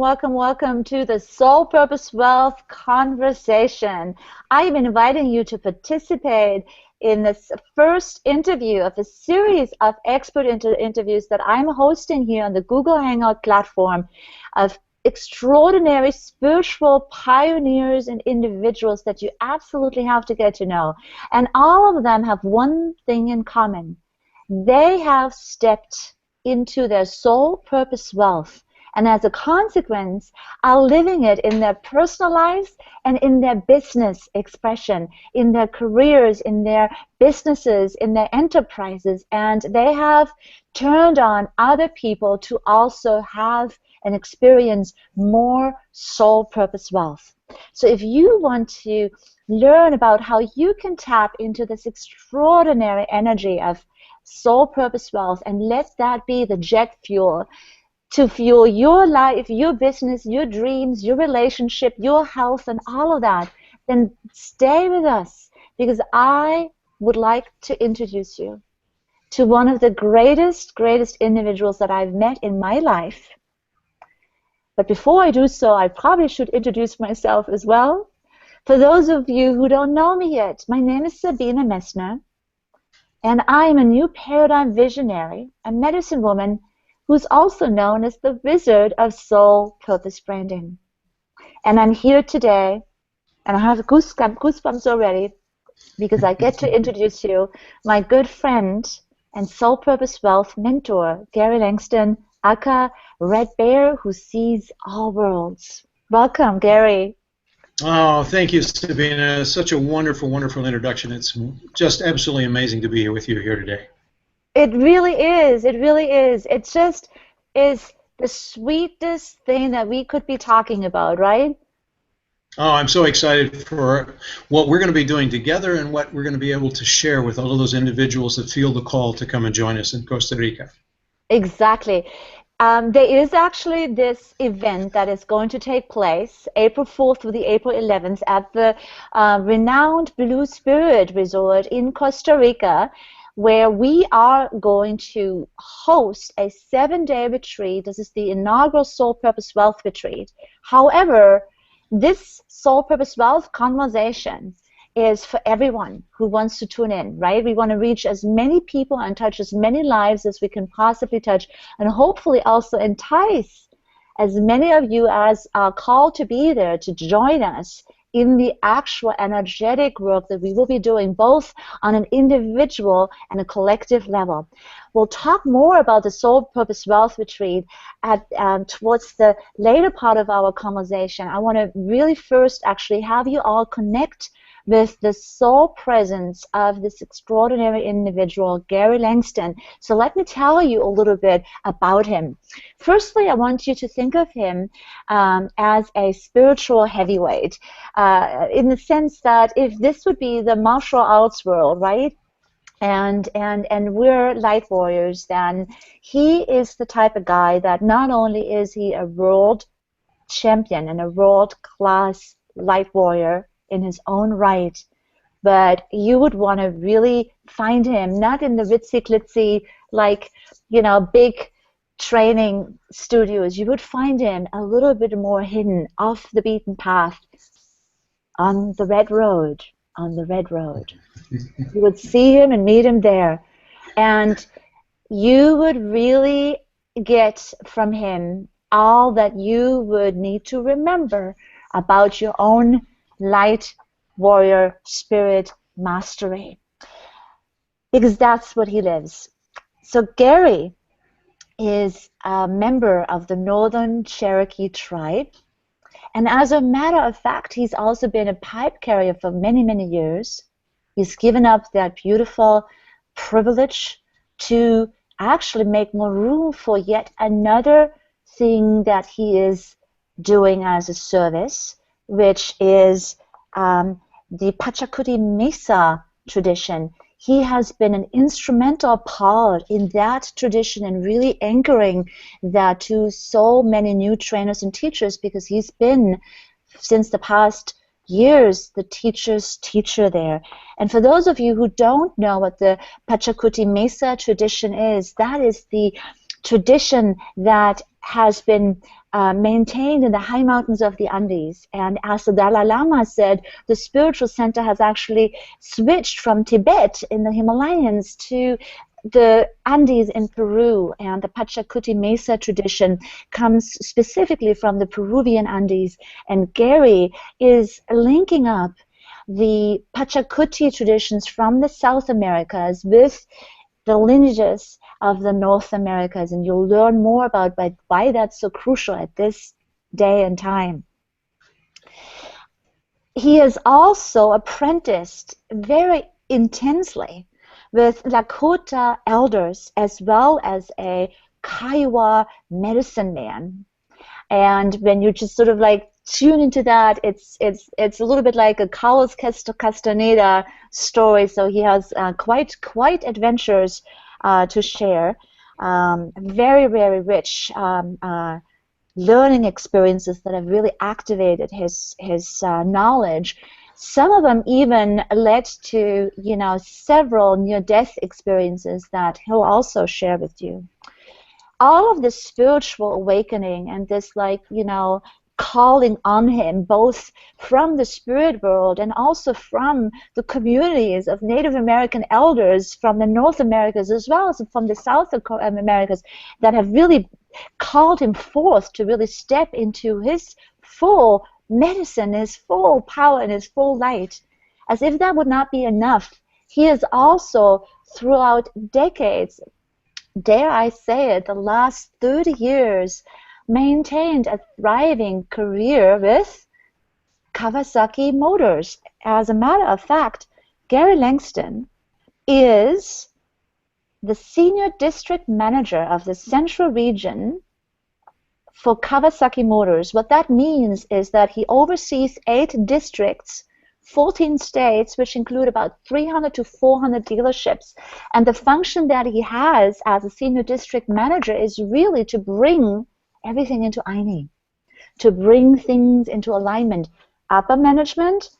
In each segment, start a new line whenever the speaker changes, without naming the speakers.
welcome to the Soul Purpose Wealth Conversation. I am inviting you to participate in this first interview of a series of expert interviews that I'm hosting here on the Google Hangout platform of extraordinary spiritual pioneers and individuals that you absolutely have to get to know. And all of them have one thing in common. They have stepped into their soul purpose wealth, and as a consequence are living it in their personal lives and in their business expression, in their careers, in their businesses, in their enterprises, and they have turned on other people to also have and experience more soul purpose wealth. So if you want to learn about how you can tap into this extraordinary energy of soul purpose wealth and let that be the jet fuel to fuel your life, your business, your dreams, your relationship, your health, and all of that, then stay with us, because I would like to introduce you to one of the greatest individuals that I've met in my life. But before I do so, I probably should introduce myself as well. For those of you who don't know me yet, my name is Sabine Messner, and I am a new paradigm visionary, a medicine woman who's also known as the Wizard of Soul Purpose Branding. And I'm here today, and I have goosebumps already, because I get to introduce you my good friend and Soul Purpose Wealth mentor, Gary Langston, aka Red Bear, who sees all worlds. Welcome, Gary.
Oh, thank you, Sabina. Such a wonderful, wonderful introduction. It's just absolutely amazing to be here with you here today.
It really is. It really is. It just is the sweetest thing that we could be talking about, right?
Oh, I'm so excited for what we're going to be doing together and what we're going to be able to share with all of those individuals that feel the call to come and join us in Costa Rica.
Exactly. There is actually this event that is going to take place April 4th through the April 11th at the renowned Blue Spirit Resort in Costa Rica, where we are going to host a 7-day retreat. This is the inaugural Soul Purpose Wealth Retreat. However, this Soul Purpose Wealth conversation is for everyone who wants to tune in, right? We want to reach as many people and touch as many lives as we can possibly touch, and hopefully also entice as many of you as are called to be there to join us in the actual energetic work that we will be doing, both on an individual and a collective level. We'll talk more about the Soul Purpose Wealth Retreat at towards the later part of our conversation. I want to really first actually have you all connect with the soul presence of this extraordinary individual, Gary Langston. So let me tell you a little bit about him. Firstly, I want you to think of him as a spiritual heavyweight, in the sense that if this would be the martial arts world, right? And we're light warriors, then he is the type of guy that not only is he a world champion and a world-class light warrior in his own right, but you would want to really find him not in the ritzy-glitzy, like, you know, big training studios. You would find him a little bit more hidden, off the beaten path, on the red road, You would see him and meet him there, and you would really get from him all that you would need to remember about your own light warrior spirit mastery, because that's what he lives. So Gary is a member of the Northern Cherokee tribe, and as a matter of fact, he's also been a pipe carrier for many, many years. He's given up that beautiful privilege to actually make more room for yet another thing that he is doing as a service, which is the Pachacuti Mesa tradition. He has been an instrumental part in that tradition and really anchoring that to so many new trainers and teachers, because he's been, since the past years, the teacher's teacher there. And for those of you who don't know what the Pachacuti Mesa tradition is, that is the tradition that has been maintained in the high mountains of the Andes. And as the Dalai Lama said, the spiritual center has actually switched from Tibet in the Himalayas to the Andes in Peru, and the Pachacuti Mesa tradition comes specifically from the Peruvian Andes. And Gary is linking up the Pachacuti traditions from the South Americas with the lineages of the North Americas, and you'll learn more about why that's so crucial at this day and time. He is also apprenticed very intensely with Lakota elders as well as a Kiowa medicine man. And when you just sort of like tune into that, it's a little bit like a Carlos Castaneda story. So he has quite adventures to share. Very, very rich learning experiences that have really activated his knowledge. Some of them even led to, you know, several near-death experiences that he'll also share with you. All of this spiritual awakening and this, like, you know, calling on him, both from the spirit world and also from the communities of Native American elders from the North Americas as well as from the South Americas, that have really called him forth to really step into his full medicine, his full power, and his full light. As if that would not be enough, he has also, throughout decades, dare I say it, the last 30 years, maintained a thriving career with Kawasaki Motors. As a matter of fact, Gary Langston is the senior district manager of the Central Region for Kawasaki Motors. What that means is that he oversees 8 districts, 14 states, which include about 300 to 400 dealerships. And the function that he has as a senior district manager is really to bring everything into aini, to bring things into alignment. Upper management,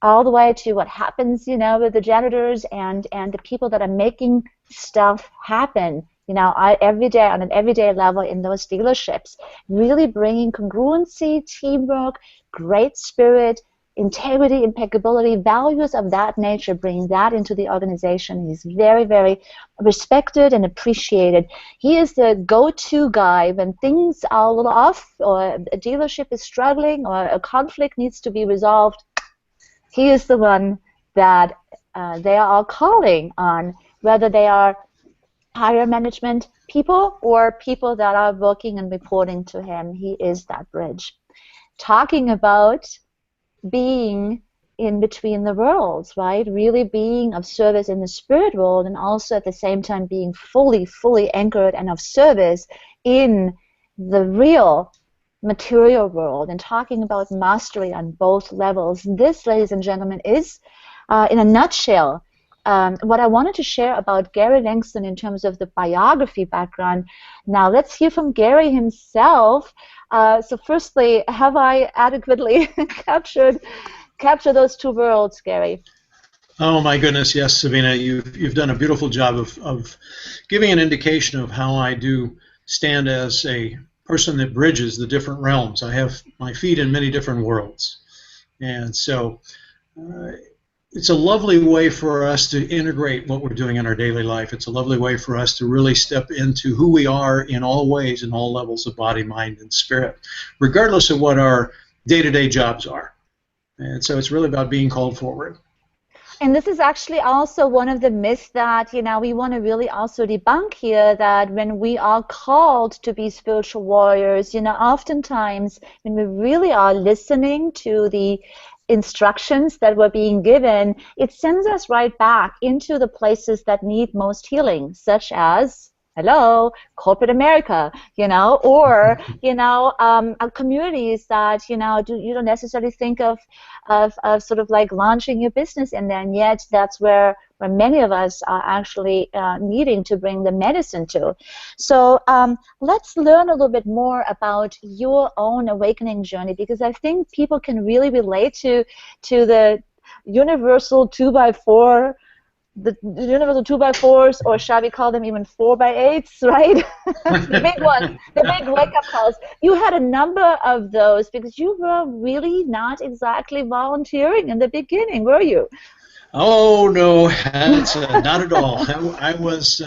all the way to what happens, you know, with the janitors and the people that are making stuff happen, you know, every day on an everyday level in those dealerships. Really bringing congruency, teamwork, great spirit, integrity, impeccability, values of that nature, bringing that into the organization. He's very, very respected and appreciated. He is the go-to guy when things are a little off, or a dealership is struggling, or a conflict needs to be resolved. He is the one that they are all calling on, whether they are higher management people or people that are working and reporting to him. He is that bridge. Talking about being in between the worlds, right? Really being of service in the spirit world, and also at the same time being fully anchored and of service in the real material world, and talking about mastery on both levels. This, ladies and gentlemen, is, in a nutshell, what I wanted to share about Gary Langston in terms of the biography background. Now let's hear from Gary himself. So firstly, have I adequately captured those two worlds, Gary?
Oh my goodness, yes, Sabina, you've done a beautiful job of giving an indication of how I do stand as a person that bridges the different realms. I have my feet in many different worlds, and so it's a lovely way for us to integrate what we're doing in our daily life. It's a lovely way for us to really step into who we are in all ways, in all levels of body, mind, and spirit, regardless of what our day-to-day jobs are. And so it's really about being called forward.
And this is actually also one of the myths that, you know, we want to really also debunk here, that when we are called to be spiritual warriors, you know, oftentimes when we really are listening to the instructions that we're being given, it sends us right back into the places that need most healing, such as, hello, corporate America, you know, or, you know, communities that, you know, you don't necessarily think of sort of like launching your business in there, and yet that's where many of us are actually needing to bring the medicine to. So let's learn a little bit more about your own awakening journey, because I think people can really relate to the universal 2x4 the universal 2x4s, or shall we call them even 4x8s, right? The big ones, the big wake-up calls. You had a number of those because you were really not exactly volunteering in the beginning, were you?
Oh, no, that's not at all. I was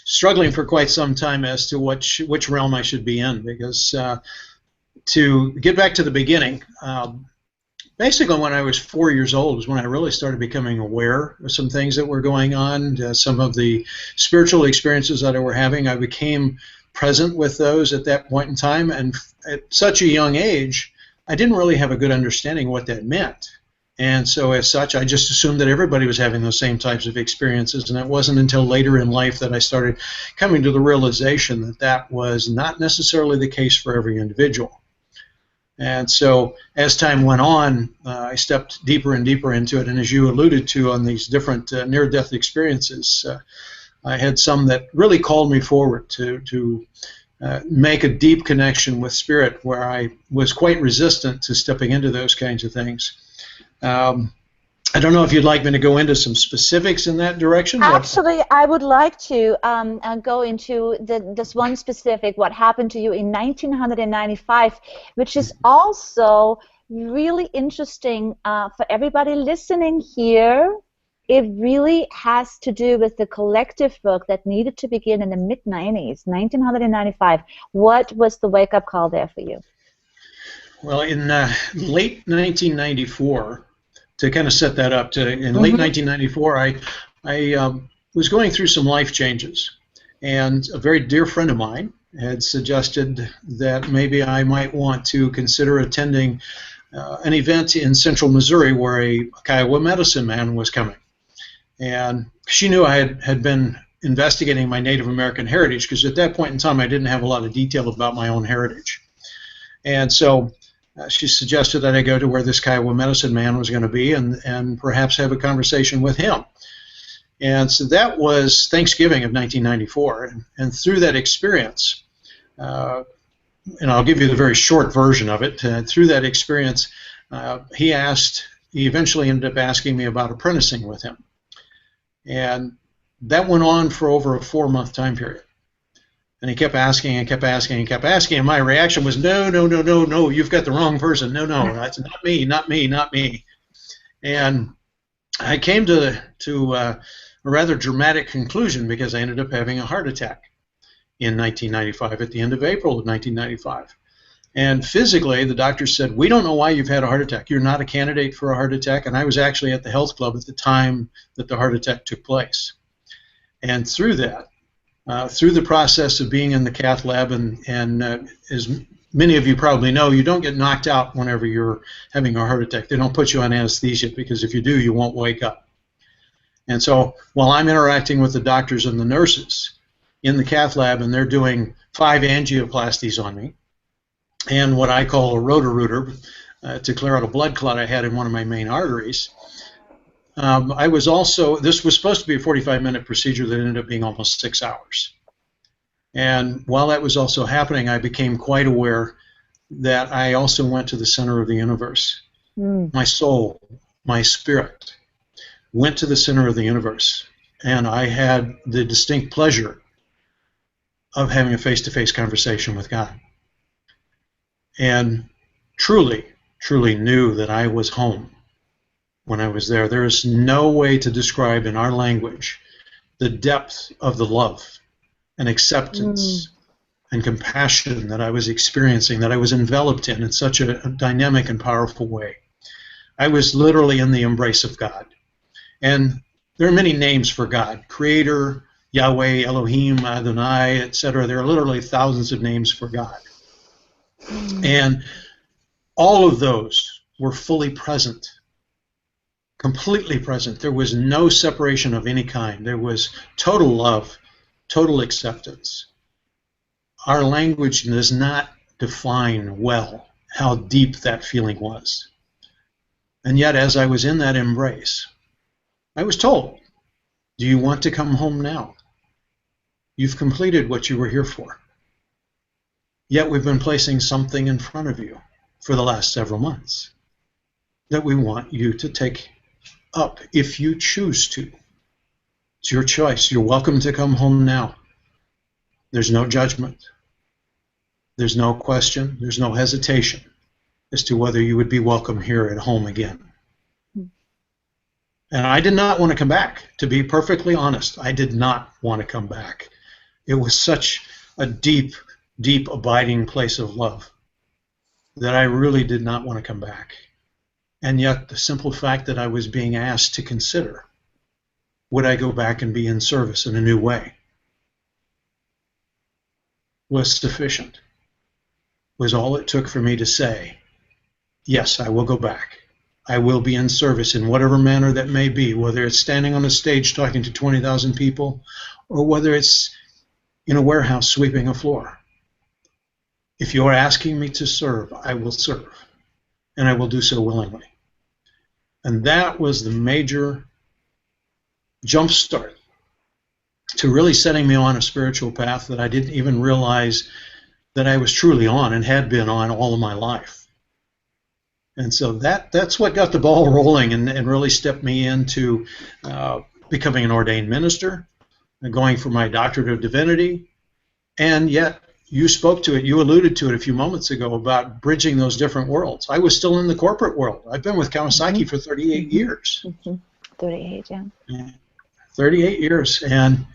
struggling for quite some time as to which realm I should be in, because to get back to the beginning, basically when I was 4 years old was when I really started becoming aware of some things that were going on, some of the spiritual experiences that I were having. I became present with those at that point in time, and at such a young age, I didn't really have a good understanding of what that meant. And so as such, I just assumed that everybody was having those same types of experiences, and it wasn't until later in life that I started coming to the realization that that was not necessarily the case for every individual. And so as time went on, I stepped deeper and deeper into it, and as you alluded to on these different near-death experiences, I had some that really called me forward to make a deep connection with spirit, where I was quite resistant to stepping into those kinds of things. I don't know if you'd like me to go into some specifics in that direction.
Actually, I would like to go into this one specific, what happened to you in 1995, which is also really interesting for everybody listening here. It really has to do with the collective work that needed to begin in the mid-90s, 1995. What was the wake-up call there for you?
Well, in late 1994, to kind of set that up, in late 1994, I was going through some life changes, and a very dear friend of mine had suggested that maybe I might want to consider attending an event in central Missouri where a Kiowa medicine man was coming. And she knew I had been investigating my Native American heritage, because at that point in time I didn't have a lot of detail about my own heritage. And so she suggested that I go to where this Kiowa medicine man was going to be, and perhaps have a conversation with him. And so that was Thanksgiving of 1994. And through that experience, and I'll give you the very short version of it, through that experience, he eventually ended up asking me about apprenticing with him. And that went on for over a 4-month time period. And he kept asking and kept asking and kept asking, and my reaction was, no, no, no, no, no, you've got the wrong person. No, no, that's not me, not me, not me. And I came to a rather dramatic conclusion, because I ended up having a heart attack in 1995, at the end of April of 1995. And physically, the doctor said, we don't know why you've had a heart attack. You're not a candidate for a heart attack. And I was actually at the health club at the time that the heart attack took place. And through that, through the process of being in the cath lab, and as many of you probably know, you don't get knocked out whenever you're having a heart attack. They don't put you on anesthesia, because if you do, you won't wake up. And so while I'm interacting with the doctors and the nurses in the cath lab, and they're doing 5 angioplasties on me, and what I call a rotor-rooter to clear out a blood clot I had in one of my main arteries, I was also, this was supposed to be a 45-minute procedure that ended up being almost 6 hours. And while that was also happening, I became quite aware that I also went to the center of the universe. My soul, my spirit, went to the center of the universe. And I had the distinct pleasure of having a face-to-face conversation with God. And truly, truly knew that I was home when I was there. There is no way to describe in our language the depth of the love and acceptance and compassion that I was experiencing, that I was enveloped in such a dynamic and powerful way. I was literally in the embrace of God. And there are many names for God: Creator, Yahweh, Elohim, Adonai, etc. There are literally thousands of names for God. And all of those were fully present, completely present. There was no separation of any kind. There was total love, total acceptance. Our language does not define well how deep that feeling was. And yet, as I was in that embrace, I was told, do you want to come home now? You've completed what you were here for. Yet we've been placing something in front of you for the last several months that we want you to take up if you choose to. It's your choice. You're welcome to come home now. There's no judgment. There's no question. There's no hesitation as to whether you would be welcome here at home again. And I did not want to come back. To be perfectly honest, I did not want to come back. It was such a deep, deep, abiding place of love that I really did not want to come back. And yet the simple fact that I was being asked to consider, would I go back and be in service in a new way, was sufficient, was all it took for me to say, yes, I will go back. I will be in service in whatever manner that may be, whether it's standing on a stage talking to 20,000 people or whether it's in a warehouse sweeping a floor. If you're asking me to serve, I will serve, and I will do so willingly. And that was the major jump start to really setting me on a spiritual path that I didn't even realize that I was truly on and had been on all of my life. And so that's what got the ball rolling and really stepped me into becoming an ordained minister, and going for my doctorate of divinity. And yet, you spoke to it, you alluded to it a few moments ago about bridging those different worlds. I was still in the corporate world. I've been with Kawasaki for 38 years.
38, yeah.
38 years. And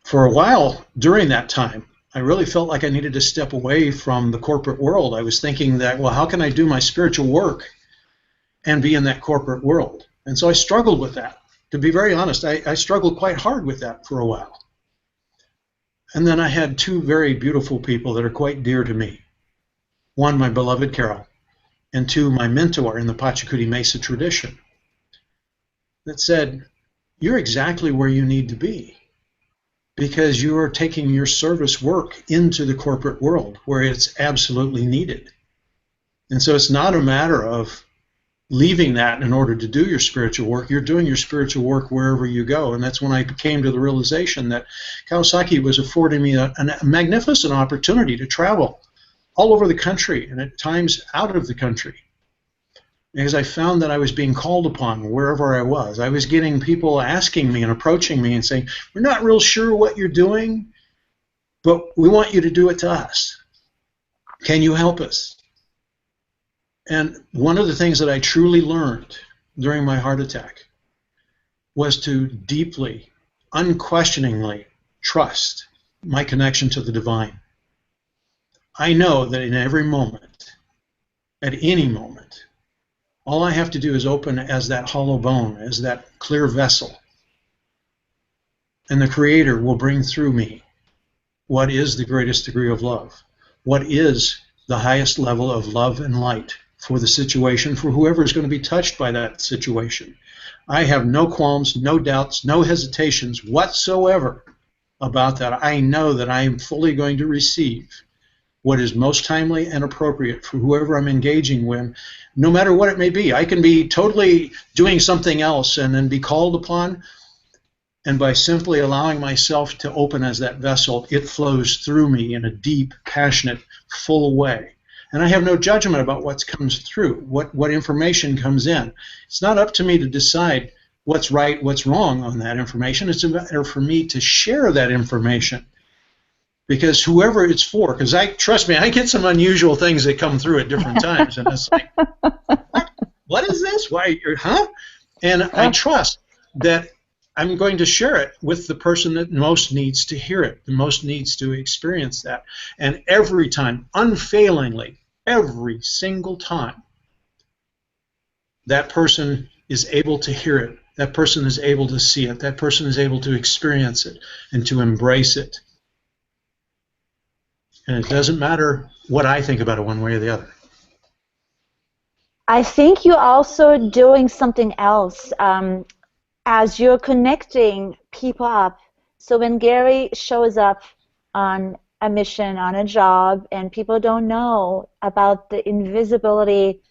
for a while during that time, I really felt like I needed to step away from the corporate world. I was thinking that, well, how can I do my spiritual work and be in that corporate world? And so I struggled with that. To be very honest, I struggled quite hard with that for a while. And then I had two very beautiful people that are quite dear to me. One, my beloved Carol, and two, my mentor in the Pachacuti Mesa tradition, that said, you're exactly where you need to be, because you are taking your service work into the corporate world where it's absolutely needed. And so it's not a matter of leaving that in order to do your spiritual work. You're doing your spiritual work wherever you go. And that's when I came to the realization that Kawasaki was affording me a magnificent opportunity to travel all over the country and at times out of the country, because I found that I was being called upon wherever I was. I was getting people asking me and approaching me and saying, we're not real sure what you're doing, but we want you to do it to us. Can you help us? And one of the things that I truly learned during my heart attack was to deeply, unquestioningly trust my connection to the divine. I know that in every moment, at any moment, all I have to do is open as that hollow bone, as that clear vessel, and the Creator will bring through me what is the greatest degree of love, what is the highest level of love and light for the situation, for whoever is going to be touched by that situation. I have no qualms, no doubts, no hesitations whatsoever about that. I know that I am fully going to receive what is most timely and appropriate for whoever I'm engaging with, no matter what it may be. I can be totally doing something else and then be called upon, and by simply allowing myself to open as that vessel, it flows through me in a deep, passionate, full way. And I have no judgment about what comes through, what information comes in. It's not up to me to decide what's right, what's wrong on that information. It's a matter for me to share that information, because whoever it's for, because trust me, I get some unusual things that come through at different times, and it's like, what is this? Why, huh? And I trust that I'm going to share it with the person that most needs to hear it, the most needs to experience that. And every time, unfailingly, every single time, that person is able to hear it, that person is able to see it, that person is able to experience it and to embrace it. And it doesn't matter what I think about it one way or the other.
I think you're also doing something else as you're connecting people up. So when Gary shows up on a mission, on a job, and people don't know about the invisibility,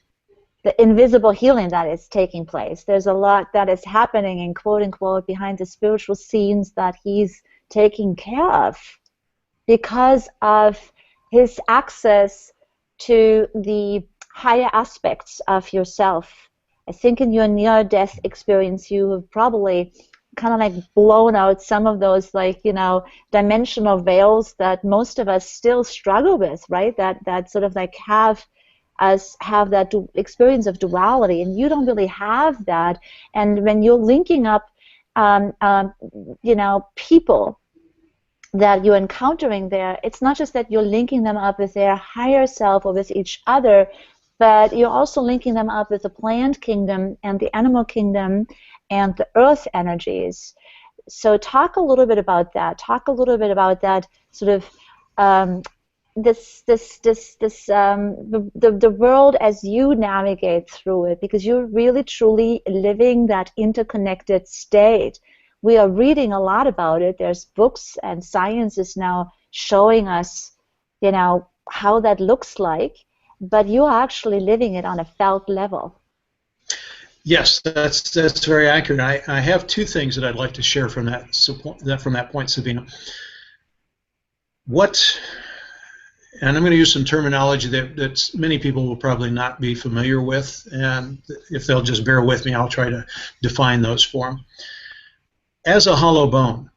the invisible healing that is taking place. There's a lot that is happening in quote-unquote behind the spiritual scenes that he's taking care of because of his access to the higher aspects of yourself. I think in your near-death experience, you have probably kind of like blown out some of those, like, you know, dimensional veils that most of us still struggle with, right? That sort of like have that experience of duality, and you don't really have that. And when you're linking up, um, um, you know, people that you're encountering there, it's not just that you're linking them up with their higher self or with each other, but you're also linking them up with the plant kingdom and the animal kingdom and the earth energies. So talk a little bit about that. Talk a little bit about that sort of um, the world as you navigate through it, because you're really truly living that interconnected state. We are reading a lot about it. There's books, and science is now showing us, you know, how that looks like, but you're actually living it on a felt level.
Yes, that's very accurate. I have two things that I'd like to share from that point, Sabina. And I'm going to use some terminology that many people will probably not be familiar with, and if they'll just bear with me, I'll try to define those for them. As a hollow bone,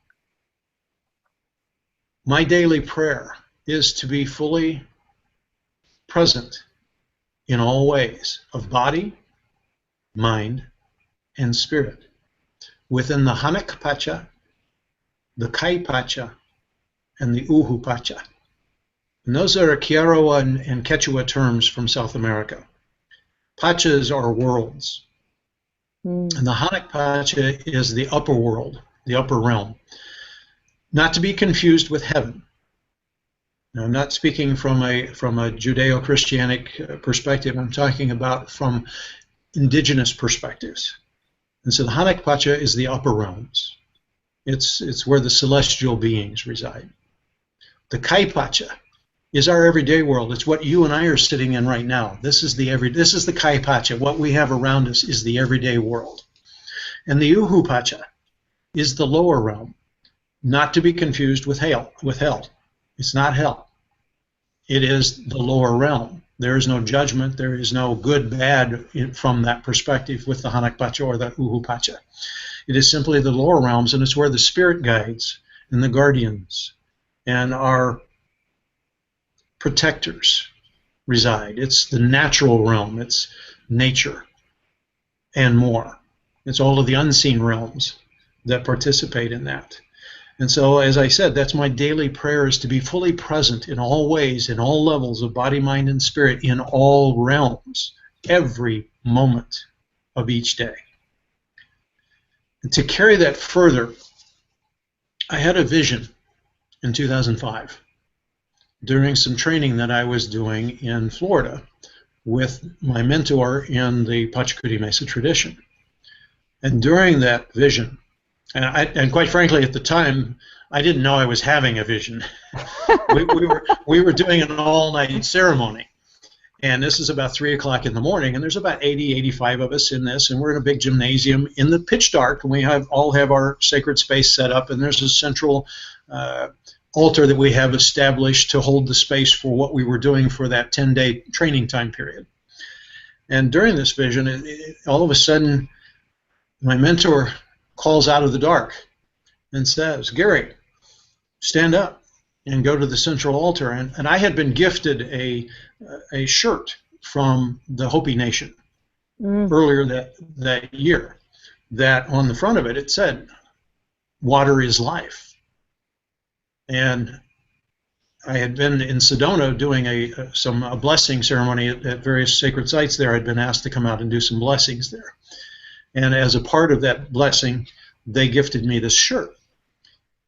my daily prayer is to be fully present in all ways of body, mind, and spirit within the Hanak Pacha, the Kai Pacha, and the Uhu Pacha. And those are Kiowa and Quechua terms from South America. Pachas are worlds. And the Hanak Pacha is the upper world, the upper realm. Not to be confused with heaven. Now, I'm not speaking from a Judeo-Christianic perspective. I'm talking about from indigenous perspectives. And so the Hanak Pacha is the upper realms. It's where the celestial beings reside. The Kai Pacha is our everyday world. It's what you and I are sitting in right now. This is the Kai Pacha. What we have around us is the everyday world. And the Uhu Pacha is the lower realm, not to be confused with hell. It's not hell. It is the lower realm. There is no judgment. There is no good, bad from that perspective with the Hanak Pacha or the Uhu Pacha. It is simply the lower realms, and it's where the spirit guides and the guardians and our protectors reside. It's the natural realm. It's nature and more. It's all of the unseen realms that participate in that. And so, as I said, that's my daily prayer, is to be fully present in all ways, in all levels of body, mind, and spirit, in all realms, every moment of each day. And to carry that further, I had a vision in 2005 during some training that I was doing in Florida with my mentor in the Pachacuti Mesa tradition. And during that vision, and quite frankly, at the time, I didn't know I was having a vision. we were doing an all-night ceremony, and this is about 3 o'clock in the morning, and there's about 80, 85 of us in this, and we're in a big gymnasium in the pitch dark, and we all have our sacred space set up, and there's a central altar that we have established to hold the space for what we were doing for that 10-day training time period. And during this vision, all of a sudden, my mentor calls out of the dark and says, "Gary, stand up and go to the central altar." And I had been gifted a shirt from the Hopi Nation earlier that year, that on the front of it, it said, "Water is life." And I had been in Sedona doing a blessing ceremony at various sacred sites there. I'd been asked to come out and do some blessings there. And as a part of that blessing, they gifted me this shirt.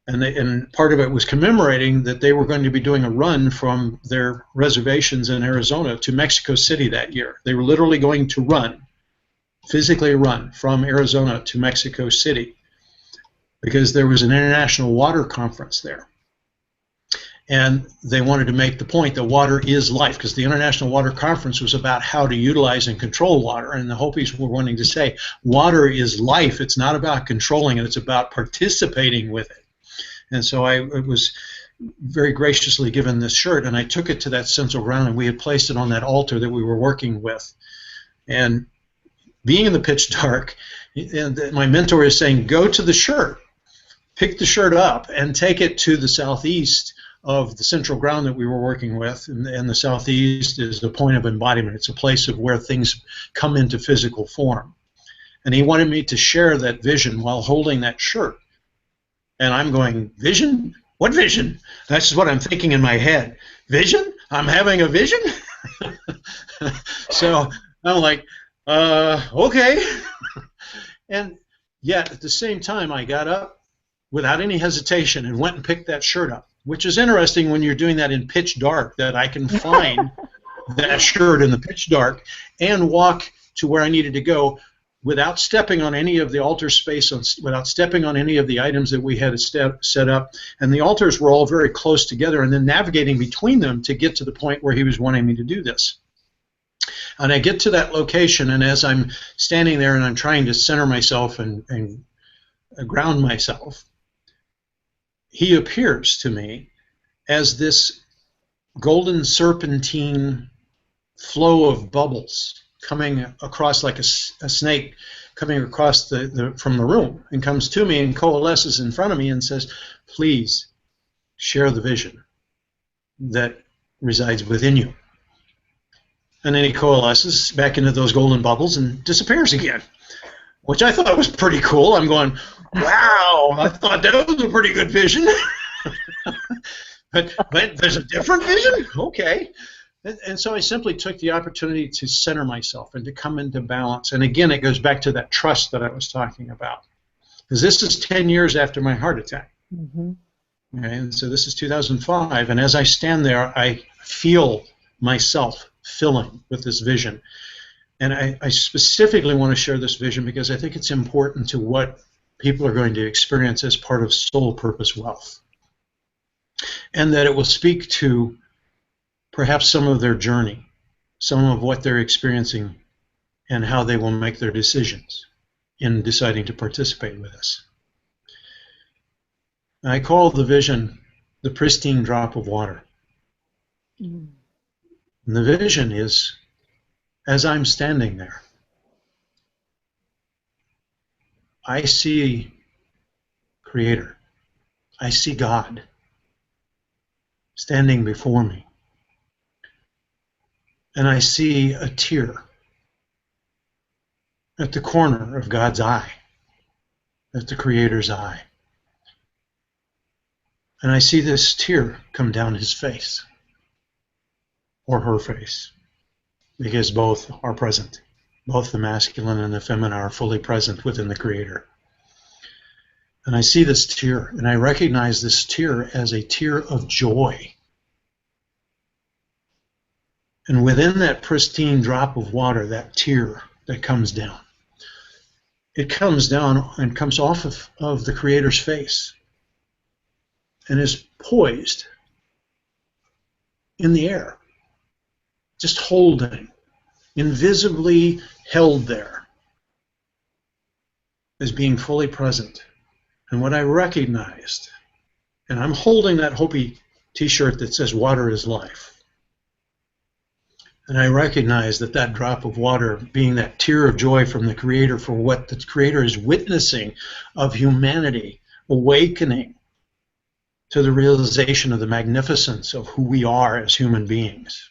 And part of it was commemorating that they were going to be doing a run from their reservations in Arizona to Mexico City that year. They were literally going to physically run from Arizona to Mexico City, because there was an international water conference there. And they wanted to make the point that water is life, because the International Water Conference was about how to utilize and control water. And the Hopis were wanting to say, water is life. It's not about controlling it. It's about participating with it. And so I was very graciously given this shirt, and I took it to that central ground, and we had placed it on that altar that we were working with. And being in the pitch dark And my mentor is saying, go to the shirt, pick the shirt up, and take it to the southeast of the central ground that we were working with. And the southeast is the point of embodiment. It's a place of where things come into physical form. And he wanted me to share that vision while holding that shirt. And I'm going, vision? What vision? That's what I'm thinking in my head. Vision? I'm having a vision? So I'm like, okay. And yet, at the same time, I got up without any hesitation and went and picked that shirt up, which is interesting when you're doing that in pitch dark, that I can find that shirt in the pitch dark and walk to where I needed to go without stepping on any of the altar space, without stepping on any of the items that we had set up. And the altars were all very close together, and then navigating between them to get to the point where he was wanting me to do this. And I get to that location, and as I'm standing there and I'm trying to center myself and ground myself, he appears to me as this golden serpentine flow of bubbles coming across like a snake coming across from the room, and comes to me and coalesces in front of me and says, please share the vision that resides within you. And then he coalesces back into those golden bubbles and disappears again, which I thought was pretty cool. I'm going, wow, I thought that was a pretty good vision. but there's a different vision? Okay. And so I simply took the opportunity to center myself and to come into balance. And again, it goes back to that trust that I was talking about. Because this is 10 years after my heart attack. Mm-hmm. Okay, and so this is 2005. And as I stand there, I feel myself filling with this vision. And I specifically want to share this vision because I think it's important to what people are going to experience as part of soul purpose wealth. And that it will speak to perhaps some of their journey, some of what they're experiencing, and how they will make their decisions in deciding to participate with us. I call the vision the pristine drop of water. Mm. And the vision is, as I'm standing there, I see Creator. I see God standing before me. And I see a tear at the corner of God's eye, at the Creator's eye. And I see this tear come down his face, or her face, because both are present. Both the masculine and the feminine are fully present within the Creator. And I see this tear, and I recognize this tear as a tear of joy. And within that pristine drop of water, that tear that comes down, it comes down and comes off of the Creator's face and is poised in the air, just holding, invisibly held there as being fully present. And what I recognized, and I'm holding that Hopi t-shirt that says water is life. And I recognize that that drop of water being that tear of joy from the Creator for what the Creator is witnessing of humanity awakening to the realization of the magnificence of who we are as human beings.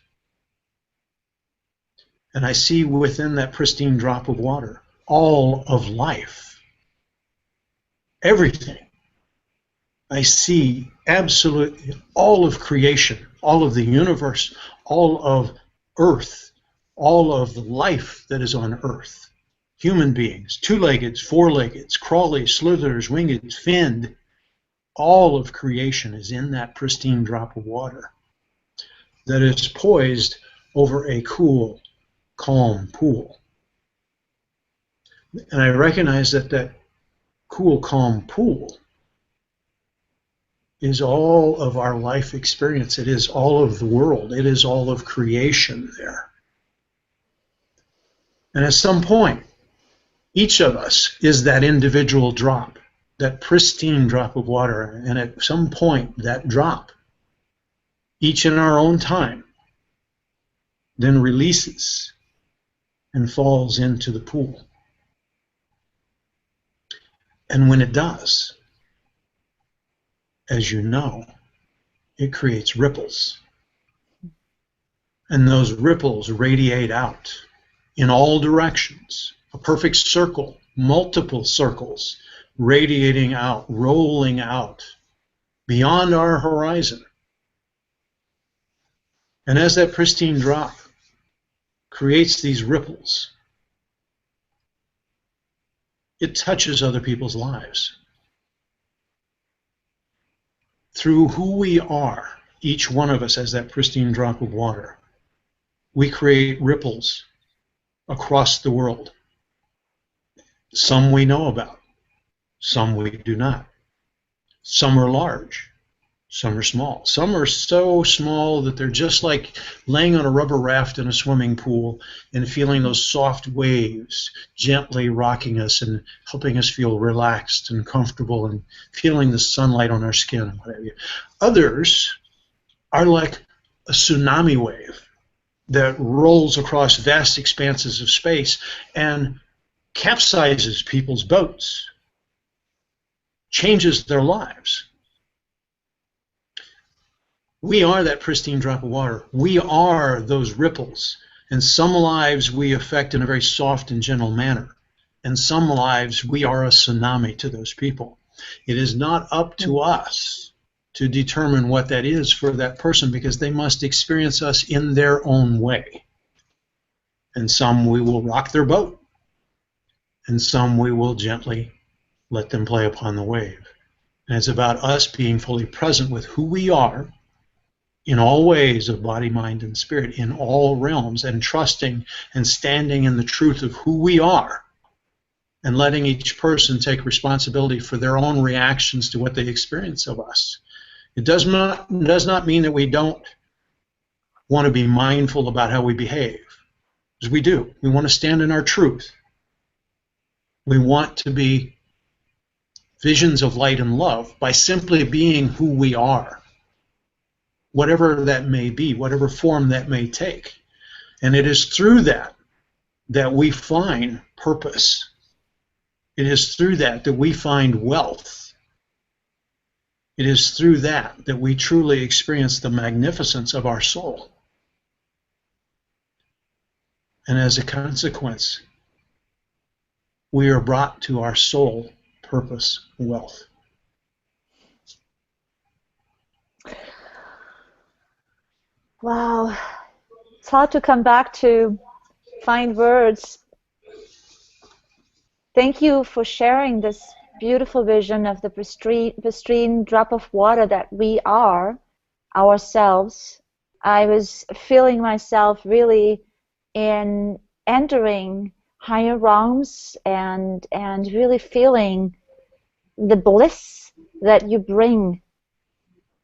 And I see within that pristine drop of water all of life, everything. I see absolutely all of creation, all of the universe, all of Earth, all of the life that is on Earth. Human beings, two-leggeds, four-leggeds, crawlies, slithers, wingeds, finned. All of creation is in that pristine drop of water that is poised over a cool, calm pool. And I recognize that that cool, calm pool is all of our life experience. It is all of the world. It is all of creation there. And at some point, each of us is that individual drop, that pristine drop of water. And at some point, that drop, each in our own time, then releases and falls into the pool. And when it does, as you know, it creates ripples. And those ripples radiate out in all directions, a perfect circle, multiple circles radiating out, rolling out beyond our horizon. And as that pristine drop creates these ripples, it touches other people's lives. Through who we are, each one of us as that pristine drop of water, we create ripples across the world. Some we know about, some we do not. Some are large, some are small. Some are so small that they're just like laying on a rubber raft in a swimming pool and feeling those soft waves gently rocking us and helping us feel relaxed and comfortable and feeling the sunlight on our skin and what have you. Others are like a tsunami wave that rolls across vast expanses of space and capsizes people's boats, changes their lives. We are that pristine drop of water. We are those ripples. And some lives we affect in a very soft and gentle manner. And some lives we are a tsunami to those people. It is not up to us to determine what that is for that person, because they must experience us in their own way. And some we will rock their boat. And some we will gently let them play upon the wave. And it's about us being fully present with who we are in all ways of body, mind, and spirit, in all realms, and trusting and standing in the truth of who we are, and letting each person take responsibility for their own reactions to what they experience of us. It does not mean that we don't want to be mindful about how we behave, because we do. We want to stand in our truth. We want to be visions of light and love by simply being who we are, whatever that may be, whatever form that may take. And it is through that that we find purpose. It is through that that we find wealth. It is through that that we truly experience the magnificence of our soul. And as a consequence, we are brought to our soul purpose wealth.
Wow. It's hard to come back to find words. Thank you for sharing this beautiful vision of the pristine drop of water that we are ourselves. I was feeling myself really in entering higher realms and really feeling the bliss that you bring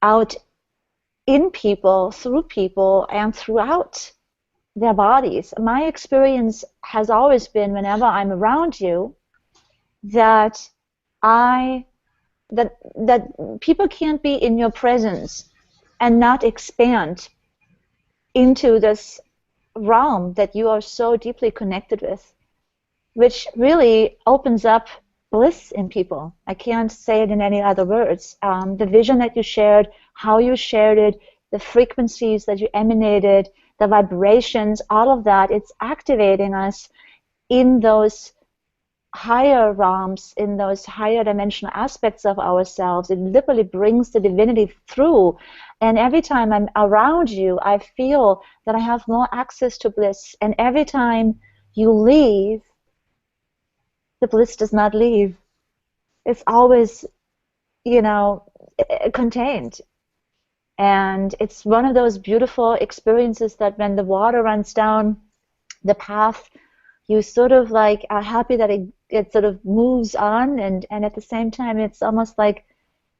out in people, through people, and throughout their bodies. My experience has always been, whenever I'm around you, that people can't be in your presence and not expand into this realm that you are so deeply connected with, which really opens up bliss in people. I can't say it in any other words. The vision that you shared, how you shared it, the frequencies that you emanated, the vibrations, all of that, it's activating us in those higher realms, in those higher dimensional aspects of ourselves. It literally brings the divinity through. And every time I'm around you, I feel that I have more access to bliss. And every time you leave, the bliss does not leave. It's always, contained. And it's one of those beautiful experiences that when the water runs down the path, you sort of like are happy that it sort of moves on, and at the same time it's almost like,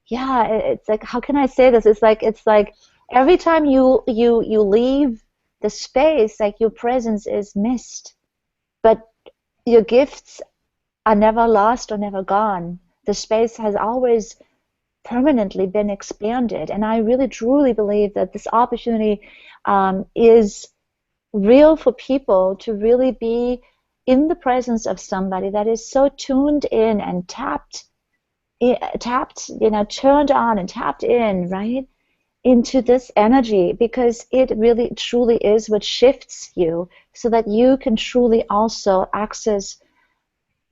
yeah, it's like, how can I say this? It's like every time you leave the space, like your presence is missed, but your gifts are never lost or never gone. The space has always permanently been expanded, and I really truly believe that this opportunity is real for people to really be in the presence of somebody that is so tuned in and tapped tapped, turned on and tapped in, right, into this energy, because it really truly is what shifts you so that you can truly also access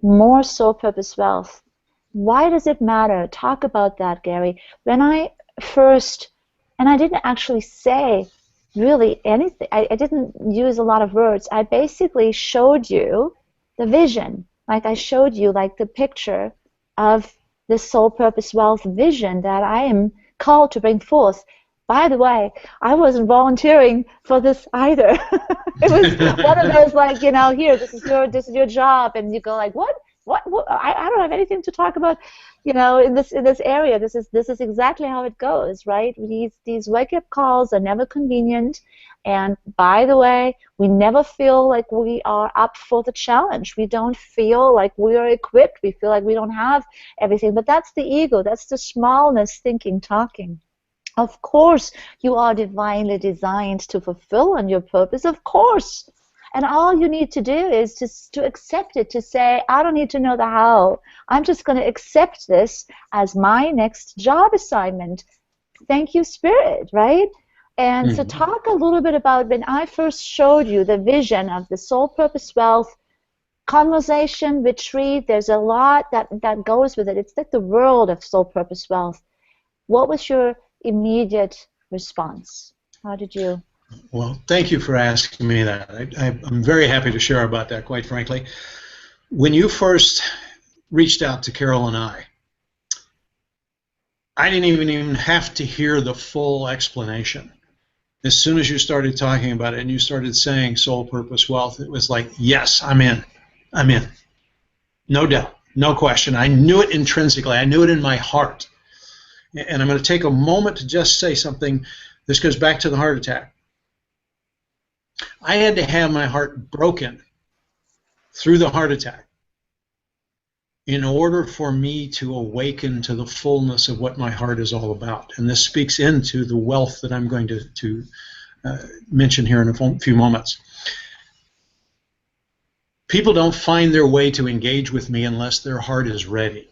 more soul purpose wealth. Why does it matter? Talk about that, Gary. When I first, and I didn't actually say really anything, I didn't use a lot of words. I basically showed you the vision. Like I showed you like the picture of the soul purpose wealth vision that I am called to bring forth. By the way, I wasn't volunteering for this either. It was one of those like, here, this is your job, and you go like, what? What? I don't have anything to talk about, in this area. This is exactly how it goes, right? These wake up calls are never convenient, and by the way, we never feel like we are up for the challenge. We don't feel like we are equipped. We feel like we don't have everything. But that's the ego. That's the smallness thinking, talking. Of course, you are divinely designed to fulfill on your purpose, of course. And all you need to do is just to accept it, to say, I don't need to know the how. I'm just going to accept this as my next job assignment. Thank you, Spirit, right? And so talk a little bit about when I first showed you the vision of the soul purpose wealth conversation retreat. There's a lot that goes with it. It's like the world of soul purpose wealth. What was your immediate response? How did you?
Well, thank you for asking me that. I'm very happy to share about that, quite frankly. When you first reached out to Carol and I didn't even have to hear the full explanation. As soon as you started talking about it and you started saying soul purpose wealth, it was like, yes, I'm in. I'm in. No doubt, no question. I knew it intrinsically. I knew it in my heart. And I'm going to take a moment to just say something. This goes back to the heart attack. I had to have my heart broken through the heart attack in order for me to awaken to the fullness of what my heart is all about. And this speaks into the wealth that I'm going to mention here in a few moments. People don't find their way to engage with me unless their heart is ready.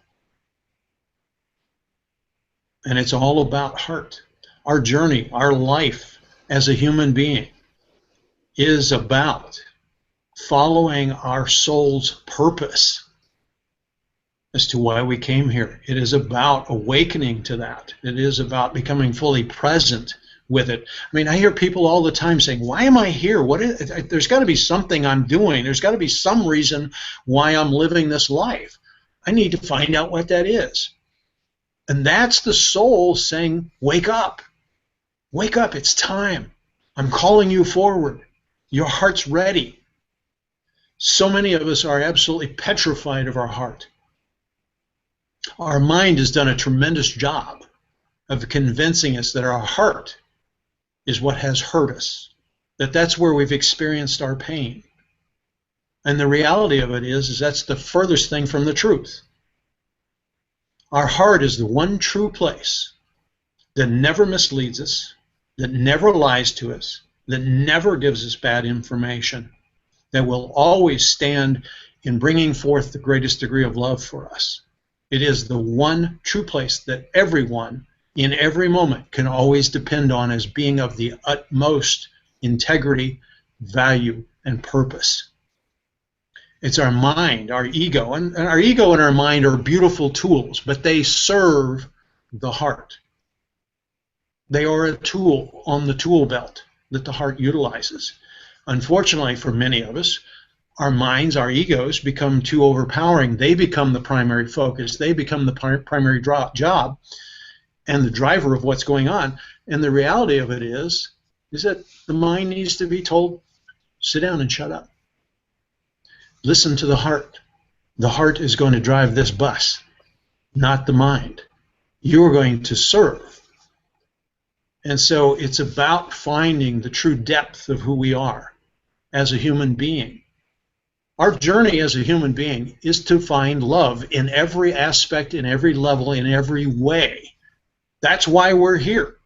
And it's all about heart. Our journey, our life as a human being is about following our soul's purpose as to why we came here. It is about awakening to that. It is about becoming fully present with it. I mean, I hear people all the time saying, why am I here? There's got to be something I'm doing. There's got to be some reason why I'm living this life. I need to find out what that is. And that's the soul saying, wake up. Wake up, it's time. I'm calling you forward. Your heart's ready. So many of us are absolutely petrified of our heart. Our mind has done a tremendous job of convincing us that our heart is what has hurt us, that that's where we've experienced our pain. And the reality of it is that's the furthest thing from the truth. Our heart is the one true place that never misleads us, that never lies to us, that never gives us bad information, that will always stand in bringing forth the greatest degree of love for us. It is the one true place that everyone in every moment can always depend on as being of the utmost integrity, value, and purpose. It's our mind, our ego, and our ego and our mind are beautiful tools, but they serve the heart. They are a tool on the tool belt that the heart utilizes. Unfortunately for many of us, our minds, our egos become too overpowering. They become the primary focus. They become the primary job and the driver of what's going on. And the reality of it is that the mind needs to be told, sit down and shut up. Listen to the heart. The heart is going to drive this bus, not the mind. You're going to serve. And so it's about finding the true depth of who we are as a human being. Our journey as a human being is to find love in every aspect, in every level, in every way. That's why we're here.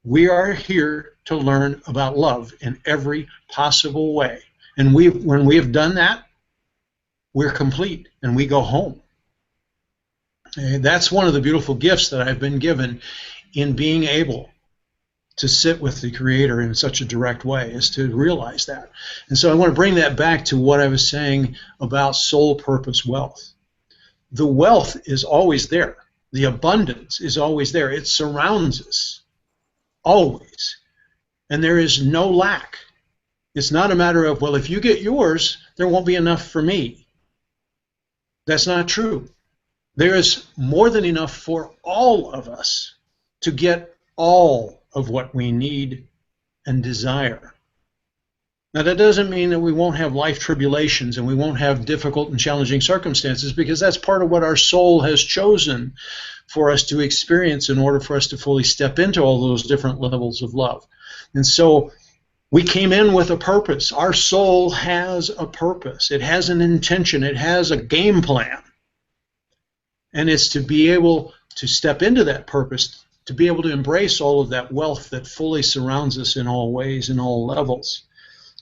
We are here to learn about love in every possible way. And when we have done that, we're complete and we go home. And that's one of the beautiful gifts that I've been given in being able to sit with the Creator in such a direct way, is to realize that. And so I want to bring that back to what I was saying about soul purpose wealth. The wealth is always there. The abundance is always there. It surrounds us, always. And there is no lack. It's not a matter of, well, if you get yours, there won't be enough for me. That's not true. There is more than enough for all of us to get all of what we need and desire. Now, that doesn't mean that we won't have life tribulations and we won't have difficult and challenging circumstances, because that's part of what our soul has chosen for us to experience in order for us to fully step into all those different levels of love. And so we came in with a purpose. Our soul has a purpose. It has an intention. It has a game plan. And it's to be able to step into that purpose, to be able to embrace all of that wealth that fully surrounds us in all ways, in all levels.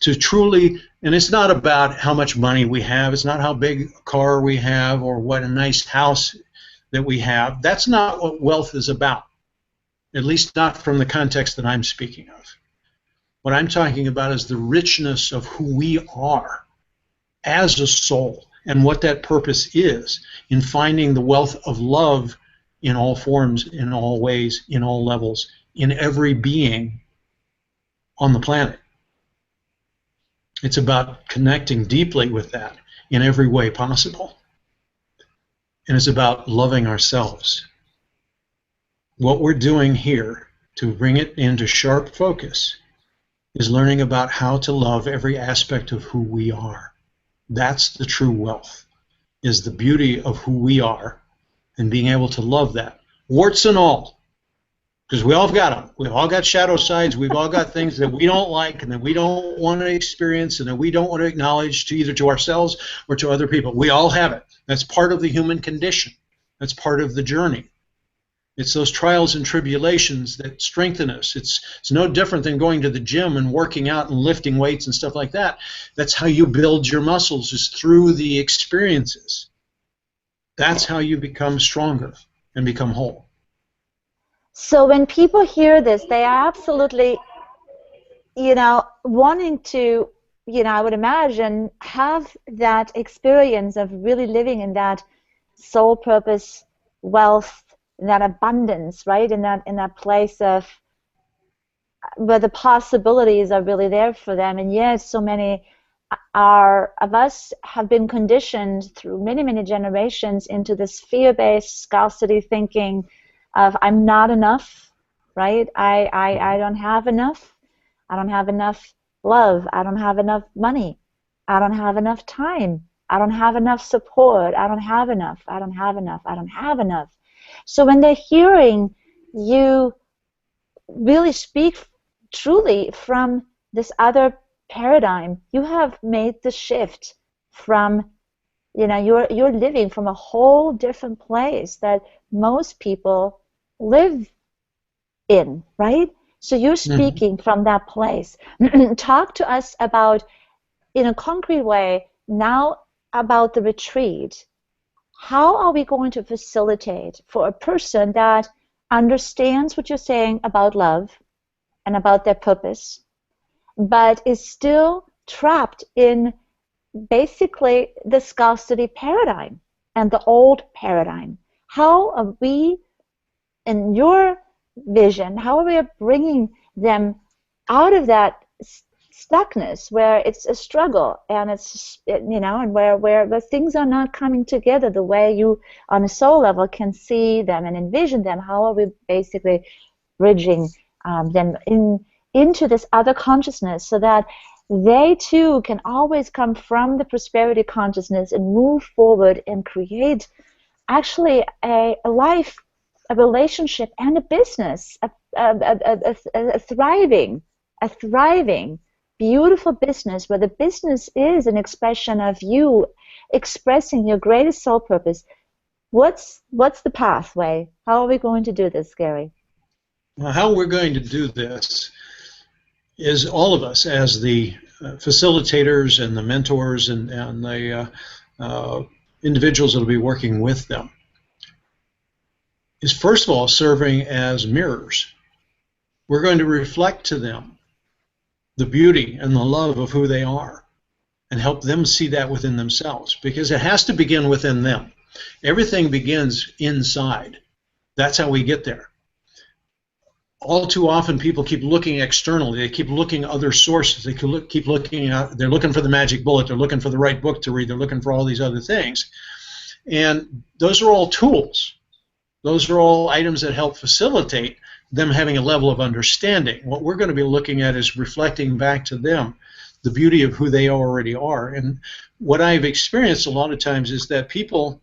To truly, and it's not about how much money we have, it's not how big a car we have or what a nice house that we have. That's not what wealth is about, at least not from the context that I'm speaking of. What I'm talking about is the richness of who we are as a soul and what that purpose is in finding the wealth of love in all forms, in all ways, in all levels, in every being on the planet. It's about connecting deeply with that in every way possible. And it's about loving ourselves. What we're doing here to bring it into sharp focus is learning about how to love every aspect of who we are. That's the true wealth, is the beauty of who we are and being able to love that, warts and all. Because we all have got them. We've all got shadow sides. We've all got things that we don't like and that we don't want to experience and that we don't want to acknowledge to either to ourselves or to other people. We all have it. That's part of the human condition. That's part of the journey. It's those trials and tribulations that strengthen us. It's no different than going to the gym and working out and lifting weights and stuff like that. That's how you build your muscles, is through the experiences. That's how you become stronger and become whole.
So when people hear this, they are absolutely, wanting to, I would imagine, have that experience of really living in that soul purpose, wealth, in that abundance, right? In that place of where the possibilities are really there for them. And yet, so many of us have been conditioned through many, many generations into this fear-based scarcity thinking of I'm not enough, right? I don't have enough. I don't have enough love. I don't have enough money. I don't have enough time. I don't have enough support. I don't have enough. I don't have enough. I don't have enough. So when they're hearing you really speak truly from this other paradigm, you have made the shift from, you're living from a whole different place that most people live in, right? So you're speaking from that place. Talk to us about, in a concrete way, now about the retreat. How are we going to facilitate for a person that understands what you're saying about love and about their purpose, but is still trapped in basically the scarcity paradigm and the old paradigm? How are we, in your vision, how are we bringing them out of that stuckness where it's a struggle and it's, and where things are not coming together the way you on a soul level can see them and envision them? How are we basically bridging them into this other consciousness so that they too can always come from the prosperity consciousness and move forward and create actually a life, a relationship, and a business, a thriving, beautiful business where the business is an expression of you expressing your greatest soul purpose. What's the pathway? How are we going to do this, Gary?
Well, how we're going to do this is all of us as the facilitators and the mentors and the individuals that will be working with them. is, first of all, serving as mirrors. We're going to reflect to them the beauty and the love of who they are and help them see that within themselves, because it has to begin within them. Everything begins inside. That's how we get there. All too often people keep looking externally. They keep looking at other sources. They keep looking at, they're looking for the magic bullet. They're looking for the right book to read. They're looking for all these other things. And those are all tools. Those are all items that help facilitate them having a level of understanding. What we're going to be looking at is reflecting back to them the beauty of who they already are. And what I've experienced a lot of times is that people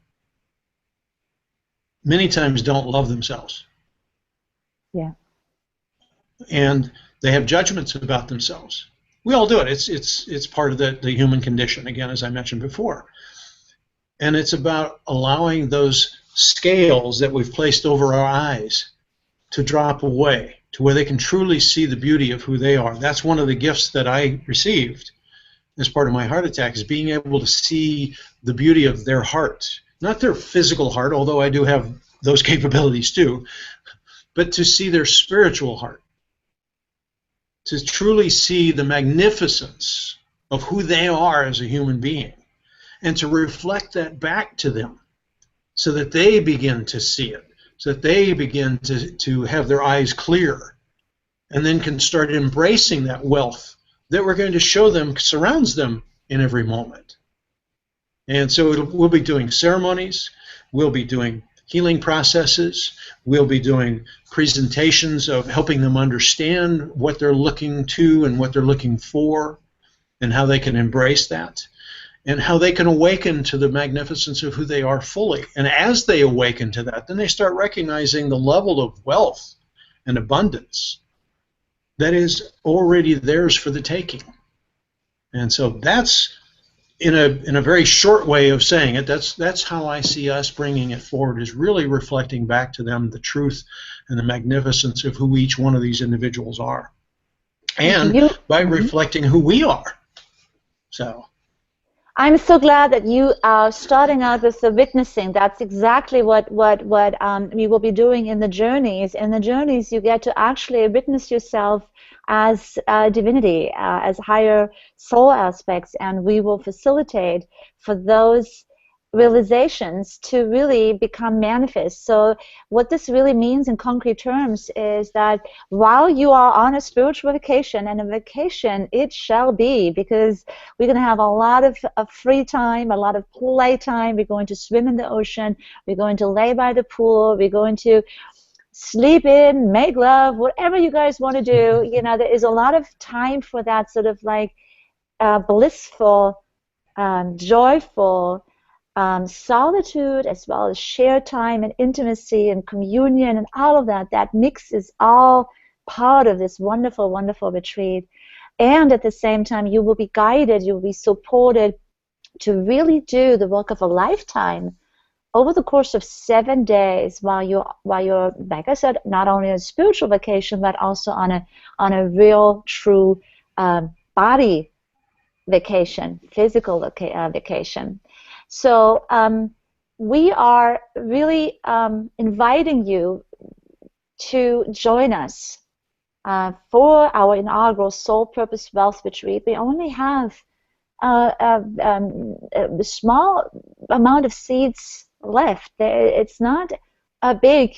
many times don't love themselves.
Yeah.
And they have judgments about themselves. We all do it. It's part of the human condition, again, as I mentioned before. And it's about allowing those scales that we've placed over our eyes to drop away to where they can truly see the beauty of who they are. That's one of the gifts that I received as part of my heart attack, is being able to see the beauty of their heart. Not their physical heart, although I do have those capabilities too, but to see their spiritual heart. To truly see the magnificence of who they are as a human being, and to reflect that back to them so that they begin to see it, so that they begin to have their eyes clear, and then can start embracing that wealth that we're going to show them surrounds them in every moment. And so we'll be doing ceremonies, we'll be doing healing processes, we'll be doing presentations of helping them understand what they're looking to and what they're looking for, and how they can embrace that, and how they can awaken to the magnificence of who they are fully. And as they awaken to that, then they start recognizing the level of wealth and abundance that is already theirs for the taking. And so that's, in a very short way of saying it, that's how I see us bringing it forward, is really reflecting back to them the truth and the magnificence of who each one of these individuals are, and by reflecting who we are. So
I'm so glad that you are starting out with the witnessing. That's exactly what we will be doing in the journeys. In the journeys, you get to actually witness yourself as divinity, as higher soul aspects, and we will facilitate for those realizations to really become manifest. So what this really means in concrete terms is that while you are on a spiritual vacation, and a vacation it shall be, because we're going to have a lot of free time, a lot of play time. We're going to swim in the ocean, we're going to lay by the pool, we're going to sleep in, make love, whatever you guys want to do. You know, there is a lot of time for that sort of like blissful, joyful solitude, as well as shared time and intimacy and communion and all of that. That mix is all part of this wonderful, wonderful retreat. And at the same time, you will be guided, you will be supported to really do the work of a lifetime over the course of 7 days, while you're, like I said, not only on a spiritual vacation, but also on a real, true body vacation, physical vacation. So we are really inviting you to join us for our inaugural Soul Purpose Wealth Retreat. We only have a small amount of seats left. It's not a big,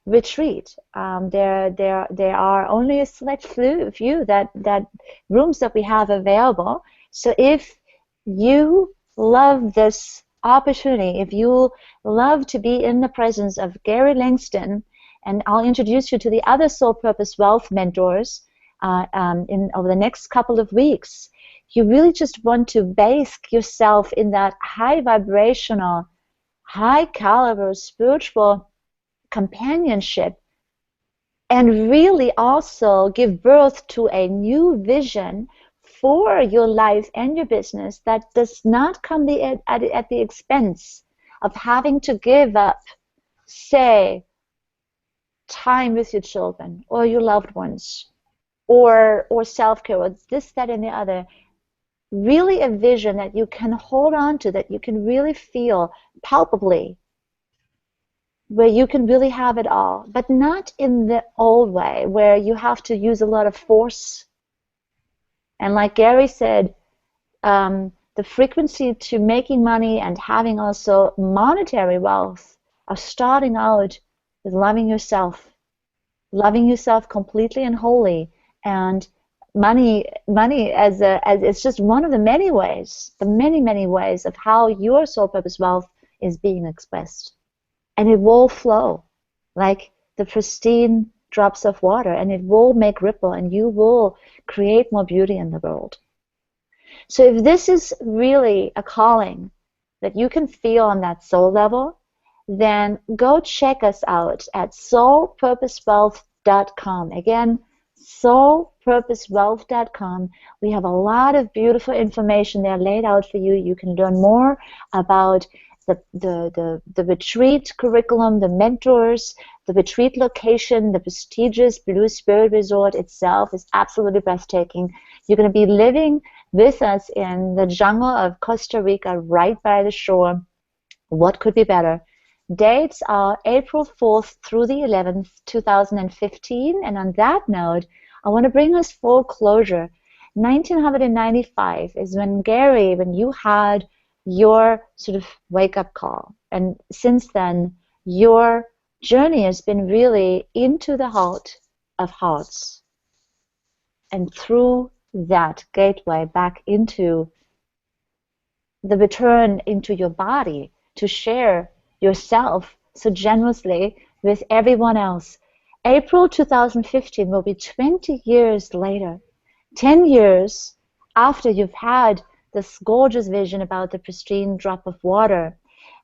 retreat. There are only a select few that rooms that we have available. So if you love this opportunity, if you love to be in the presence of Gary Langston, and I'll introduce you to the other Soul Purpose Wealth mentors over the next couple of weeks, you really just want to bask yourself in that high vibrational, high caliber spiritual companionship, and really also give birth to a new vision for your life and your business that does not come at the expense of having to give up, say, time with your children or your loved ones, or self-care, or this, that, and the other. Really a vision that you can hold on to, that you can really feel palpably, where you can really have it all, but not in the old way where you have to use a lot of force. And like Gary said, the frequency to making money and having also monetary wealth are starting out with loving yourself completely and wholly. And money as it's just one of the many ways, the many ways of how your soul purpose wealth is being expressed. And it will flow like the pristine drops of water, and it will make ripple, and you will create more beauty in the world. So if this is really a calling that you can feel on that soul level, then go check us out at soulpurposewealth.com. Again, soulpurposewealth.com. We have a lot of beautiful information there laid out for you. You can learn more about the retreat curriculum, the mentors, the retreat location, the prestigious Blue Spirit Resort itself is absolutely breathtaking. You're going to be living with us in the jungle of Costa Rica, right by the shore. What could be better? Dates are April 4th through the 11th, 2015. And on that note, I want to bring us full closure. 1995 is when Gary, when you had your sort of wake-up call. And since then, your journey has been really into the heart of hearts. And through that gateway back into the return into your body to share yourself so generously with everyone else. April 2015 will be 20 years later, 10 years after you've had this gorgeous vision about the pristine drop of water.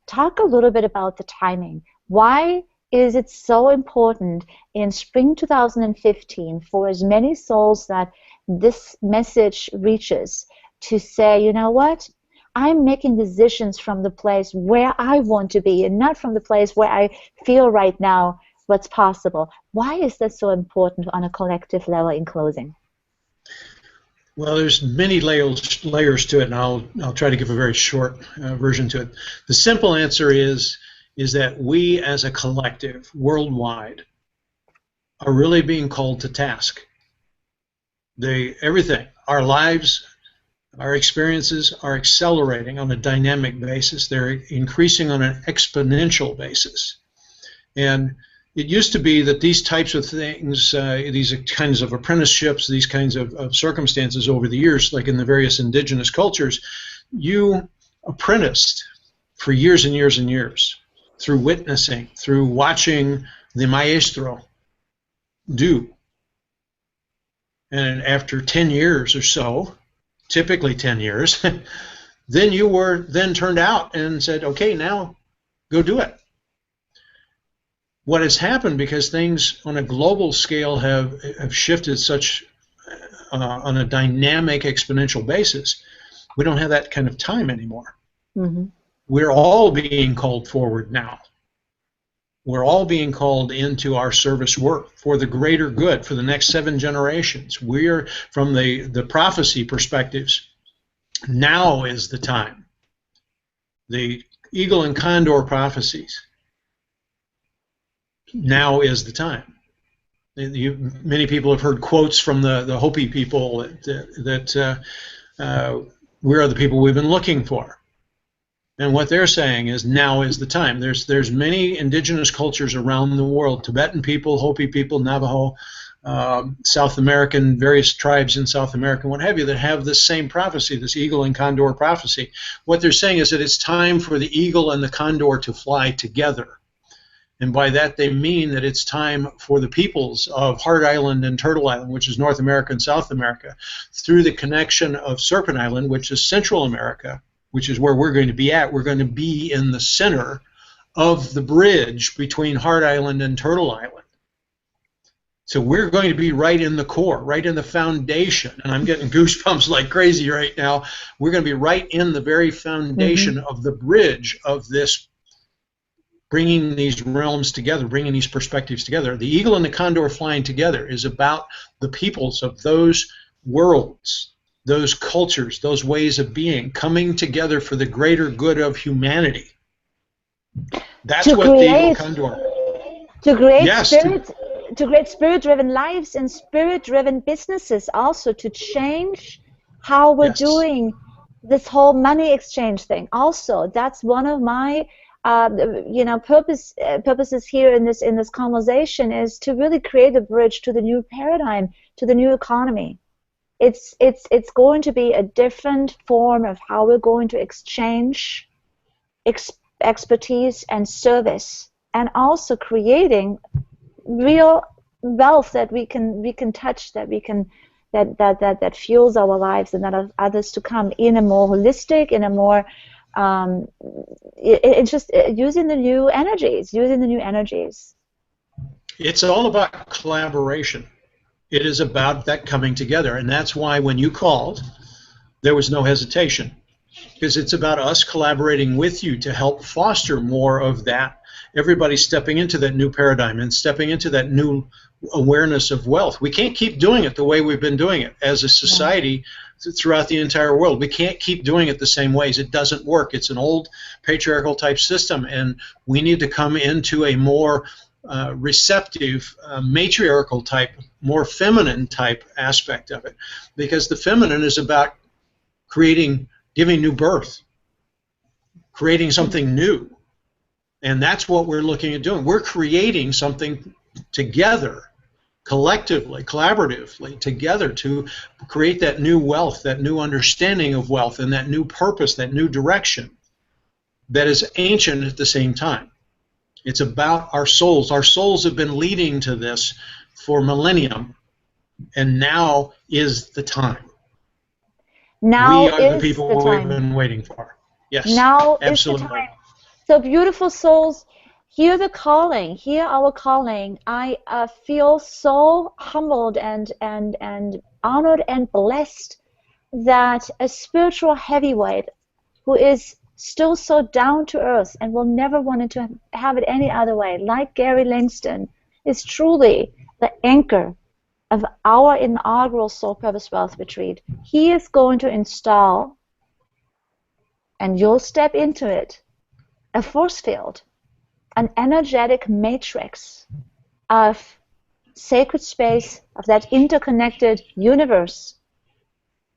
Talk a little bit about the timing. Why is it so important in spring 2015 for as many souls that this message reaches to say, you know what? I'm making decisions from the place where I want to be and not from the place where I feel right now what's possible. Why is that so important on a collective level in closing?
Well, there's many layers to it, and I'll try to give a very short version to it. The simple answer is that we as a collective worldwide are really being called to task. Everything, our lives, our experiences are accelerating on a dynamic basis. They're increasing on an exponential basis. And it used to be that these types of things, these kinds of apprenticeships, these kinds of circumstances over the years, like in the various indigenous cultures, you apprenticed for years and years and years through witnessing, through watching the maestro do. And after 10 years or so, typically 10 years, then you were then turned out and said, okay, now go do it. What has happened, because things on a global scale have shifted such on a dynamic exponential basis, we don't have that kind of time anymore. Mm-hmm. We're all being called forward now. We're all being called into our service work for the greater good for the next 7 generations. We're, from the prophecy perspectives, now is the time. The eagle and condor prophecies, now is the time. Many people have heard quotes from the Hopi people that we are the people we've been looking for. And what they're saying is now is the time. There's many indigenous cultures around the world, Tibetan people, Hopi people, Navajo, South American, various tribes in South America, what have you, that have this same prophecy, this eagle and condor prophecy. What they're saying is that it's time for the eagle and the condor to fly together. And by that they mean that it's time for the peoples of Heart Island and Turtle Island, which is North America and South America, through the connection of Serpent Island, which is Central America, which is where we're going to be at. We're going to be in the center of the bridge between Heart Island and Turtle Island. So we're going to be right in the core, right in the foundation. And I'm getting goosebumps like crazy right now. We're going to be right in the very foundation of the bridge of this, bringing these realms together, bringing these perspectives together. The eagle and the condor flying together is about the peoples of those worlds, those cultures, those ways of being, coming together for the greater good of humanity. That's
to
what the Eagle
create
Condor.
to create
Yes.
spirit-driven lives and spirit-driven businesses, also to change how we're
Yes.
doing this whole money exchange thing. Also, that's one of my purposes here in this conversation, is to really create a bridge to the new paradigm, to the new economy. It's going to be a different form of how we're going to exchange expertise and service, and also creating real wealth that we can touch, that fuels our lives and that of others to come, in a more holistic, in a more it's just using the new energies.
It's all about collaboration. It is about that coming together. And that's why when you called, there was no hesitation, because it's about us collaborating with you to help foster more of that. Everybody stepping into that new paradigm and stepping into that new awareness of wealth. We can't keep doing it the way we've been doing it as a society throughout the entire world. We can't keep doing it the same ways. It doesn't work. It's an old patriarchal type system, and we need to come into a more receptive, matriarchal type, more feminine type aspect of it, because the feminine is about creating, giving new birth, creating something new. And that's what we're looking at doing. We're creating something together, collectively, collaboratively, together, to create that new wealth, that new understanding of wealth, and that new purpose, that new direction that is ancient at the same time. It's about our souls. Our souls have been leading to this for millennium, and now is the time.
Now
We are the
is the
people we've
time.
been waiting for. Yes,
Now is the
absolutely.
time. So, beautiful souls, hear the calling, hear our calling. I feel so humbled and honored and blessed that a spiritual heavyweight who is still so down to earth and will never want to have it any other way, like Gary Langston, is truly the anchor of our inaugural Soul Purpose Wealth Retreat. He is going to install, and you'll step into it, a force field, an energetic matrix of sacred space, of that interconnected universe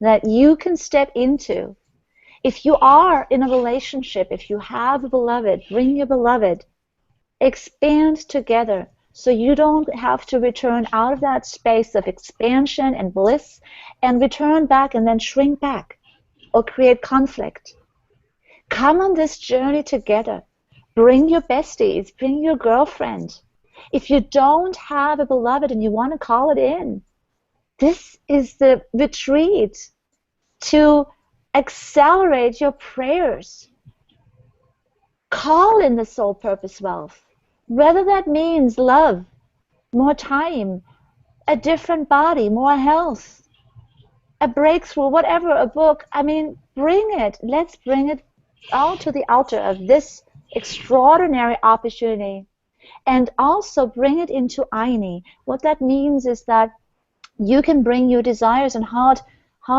that you can step into. If you are in a relationship, if you have a beloved, bring your beloved, expand together, so you don't have to return out of that space of expansion and bliss and return back and then shrink back or create conflict. Come on this journey together. Bring your besties, bring your girlfriend. If you don't have a beloved and you want to call it in, this is the retreat to accelerate your prayers. Call in the soul purpose wealth, whether that means love, more time, a different body, more health, a breakthrough, whatever, a book. I mean, bring it. Let's bring it out to the altar of this extraordinary opportunity, and also bring it into Aini. What that means is that you can bring your desires and heart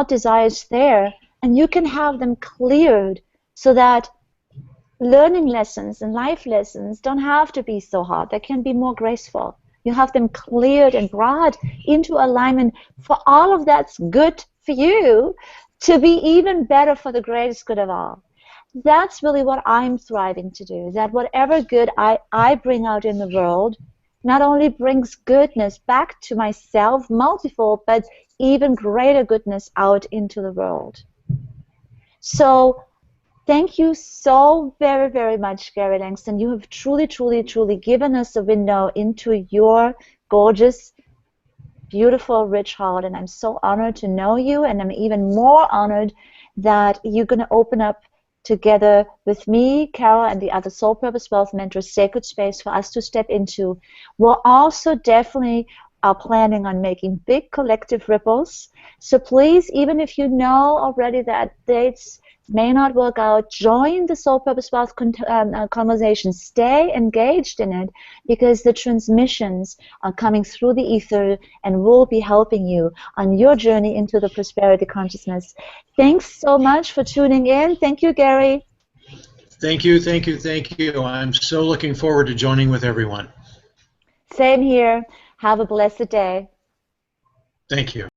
desires there, and you can have them cleared so that learning lessons and life lessons don't have to be so hard. They can be more graceful. You have them cleared and brought into alignment for all of that's good for you to be even better for the greatest good of all. That's really what I'm thriving to do, that whatever good I bring out in the world not only brings goodness back to myself, multifold, but even greater goodness out into the world. So thank you so very, very much, Gary Langston. You have truly, truly, truly given us a window into your gorgeous, beautiful, rich heart, and I'm so honored to know you, and I'm even more honored that you're going to open up together with me, Carol, and the other Soul Purpose Wealth Mentors, sacred space for us to step into. We're also definitely are planning on making big collective ripples. So please, even if you know already that dates may not work out, join the Soul Purpose Wealth conversation. Stay engaged in it, because the transmissions are coming through the ether and will be helping you on your journey into the prosperity consciousness. Thanks so much for tuning in. Thank you, Gary.
Thank you, thank you, thank you. I'm so looking forward to joining with everyone.
Same here. Have a blessed day.
Thank you.